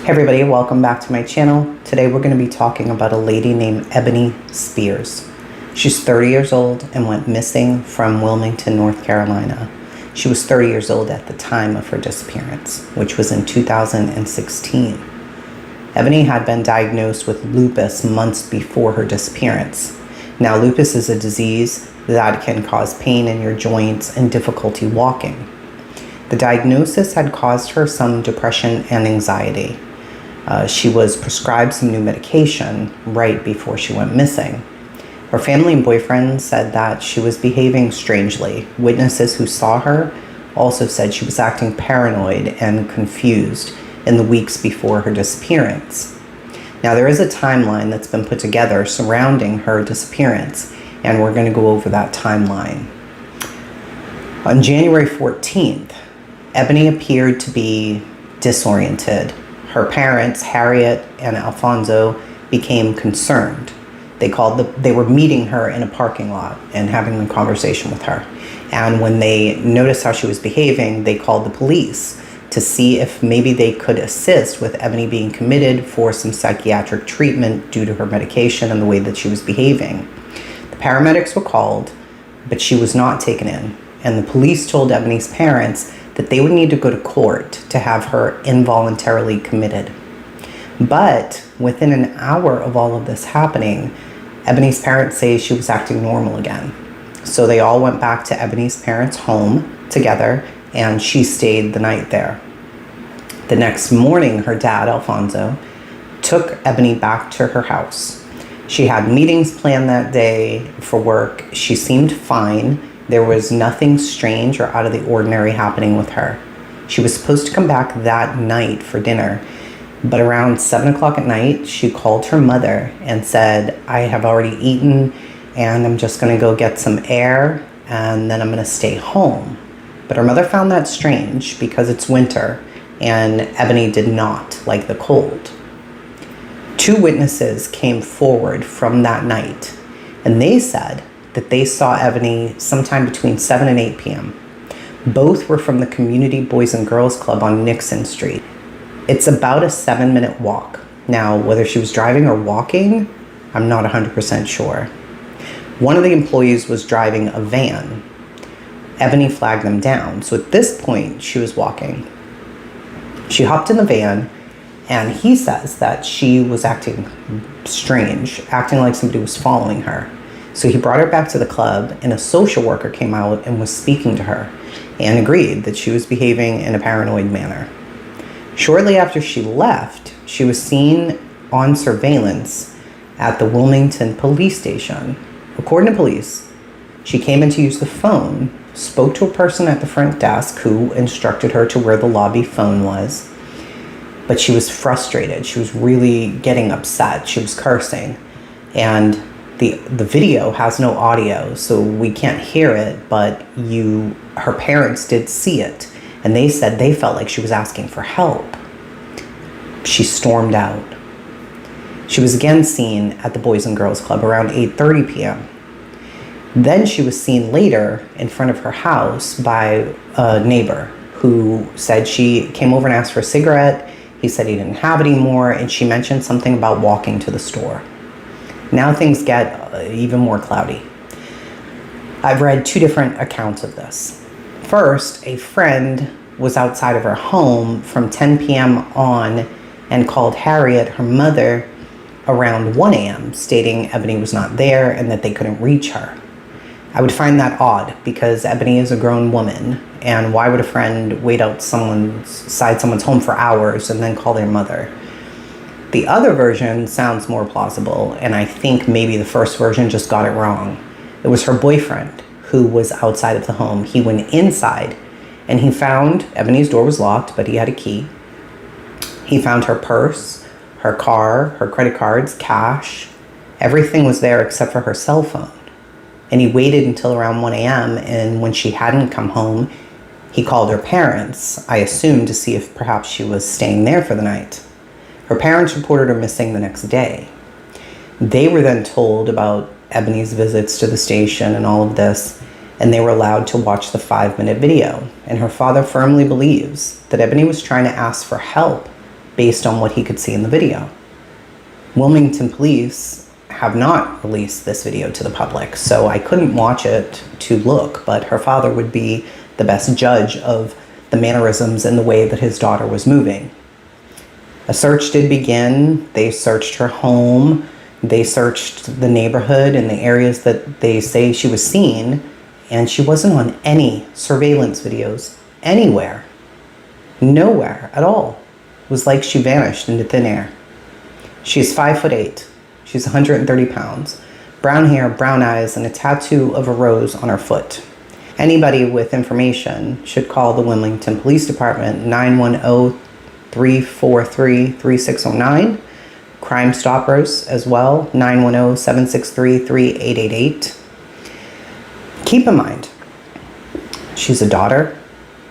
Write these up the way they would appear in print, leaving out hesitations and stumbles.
Hey everybody, welcome back to my channel. Today we're going to be talking about a lady named Ebonee Spears. She's 30 years old and went missing from Wilmington, North Carolina. She was 30 years old at the time of her disappearance, which was in 2016. Ebonee had been diagnosed with lupus months before her disappearance. Now, lupus is a disease that can cause pain in your joints and difficulty walking. The diagnosis had caused her some depression and anxiety. She was prescribed some new medication right before she went missing. Her family and boyfriend said that she was behaving strangely. Witnesses who saw her also said she was acting paranoid and confused in the weeks before her disappearance. Now, there is a timeline that's been put together surrounding her disappearance, and we're going to go over that timeline. On January 14th, Ebonee appeared to be disoriented. Her parents, Harriet and Alfonso, became concerned. They were meeting her in a parking lot and having a conversation with her. And when they noticed how she was behaving, they called the police to see if maybe they could assist with Ebonee being committed for some psychiatric treatment due to her medication and the way that she was behaving. The paramedics were called, but she was not taken in. And the police told Ebonee's parents that they would need to go to court to have her involuntarily committed. But within an hour of all of this happening, Ebonee's parents say she was acting normal again. So they all went back to Ebonee's parents' home together, and she stayed the night there. The next morning, her dad, Alfonso, took Ebonee back to her house. She had meetings planned that day for work. She seemed fine. There was nothing strange or out of the ordinary happening with her. She was supposed to come back that night for dinner, but around 7 o'clock at night, she called her mother and said, "I have already eaten and I'm just going to go get some air and then I'm going to stay home." But her mother found that strange because it's winter and Ebonee did not like the cold. 2 witnesses came forward from that night, and they said that they saw Ebonee sometime between 7 and 8 p.m. Both were from the Community Boys and Girls Club on Nixon Street. It's about a 7-minute walk. Now, whether she was driving or walking, I'm not 100% sure. One of the employees was driving a van. Ebonee flagged them down. So at this point, she was walking. She hopped in the van, and he says that she was acting strange, acting like somebody was following her. So he brought her back to the club, and a social worker came out and was speaking to her and agreed that she was behaving in a paranoid manner. Shortly after she left, she was seen on surveillance at the Wilmington police station. According to police, she came in to use the phone, spoke to a person at the front desk who instructed her to where the lobby phone was, but she was frustrated. She was really getting upset. She was cursing, and the video has no audio, so we can't hear it, but her parents did see it, and they said they felt like she was asking for help. She stormed out. She was again seen at the Boys and Girls Club around 8:30 p.m. Then she was seen later in front of her house by a neighbor who said she came over and asked for a cigarette. He said he didn't have any more, and she mentioned something about walking to the store. Now things get even more cloudy. I've read 2 different accounts of this. First, a friend was outside of her home from 10 p.m. on and called Harriet, her mother, around 1 a.m., stating Ebonee was not there and that they couldn't reach her. I would find that odd because Ebonee is a grown woman, and why would a friend wait out someone's home for hours and then call their mother? The other version sounds more plausible, and I think maybe the first version just got it wrong. It was her boyfriend who was outside of the home. He went inside, and he found Ebonee's door was locked, but he had a key. He found her purse, her car, her credit cards, cash. Everything was there except for her cell phone. And he waited until around 1 a.m., and when she hadn't come home, he called her parents, I assume, to see if perhaps she was staying there for the night. Her parents reported her missing the next day. They were then told about Ebonee's visits to the station and all of this, and they were allowed to watch the 5-minute video. And her father firmly believes that Ebonee was trying to ask for help based on what he could see in the video. Wilmington police have not released this video to the public, so I couldn't watch it to look, but her father would be the best judge of the mannerisms and the way that his daughter was moving. A search did begin. They searched her home. They searched the neighborhood and the areas that they say she was seen, and she wasn't on any surveillance videos anywhere. Nowhere at all. It was like she vanished into thin air. She's 5'8". She's 130 pounds. Brown hair, brown eyes, and a tattoo of a rose on her foot. Anybody with information should call the Wilmington Police Department, 910-343-3609. Crime Stoppers as well, 910-763-3888. Keep in mind, she's a daughter,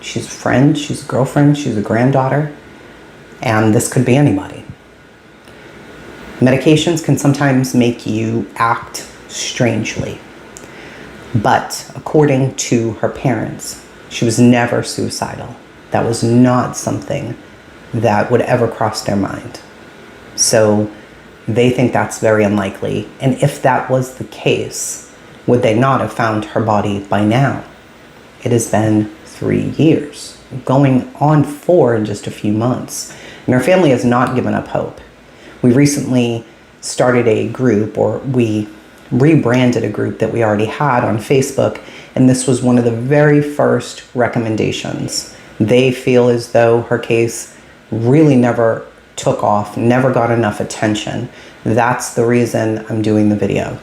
she's a friend, she's a girlfriend, she's a granddaughter, and this could be anybody. Medications can sometimes make you act strangely. But according to her parents, she was never suicidal. That was not something that would ever cross their mind. So they think that's very unlikely. And if that was the case, would they not have found her body by now? It has been 3 years, going on 4 in just a few months. And her family has not given up hope. We recently started a group, or we rebranded a group that we already had on Facebook, and this was one of the very first recommendations. They feel as though her case really never took off, never got enough attention. That's the reason I'm doing the video.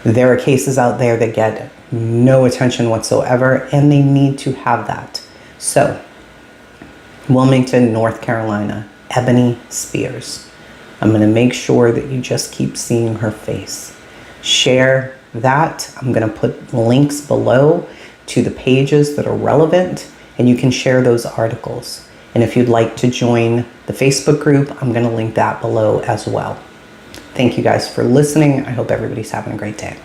There are cases out there that get no attention whatsoever, and they need to have that. So, Wilmington, North Carolina, Ebonee Spears. I'm going to make sure that you just keep seeing her face. Share that. I'm going to put links below to the pages that are relevant, and you can share those articles. And if you'd like to join the Facebook group, I'm going to link that below as well. Thank you guys for listening. I hope everybody's having a great day.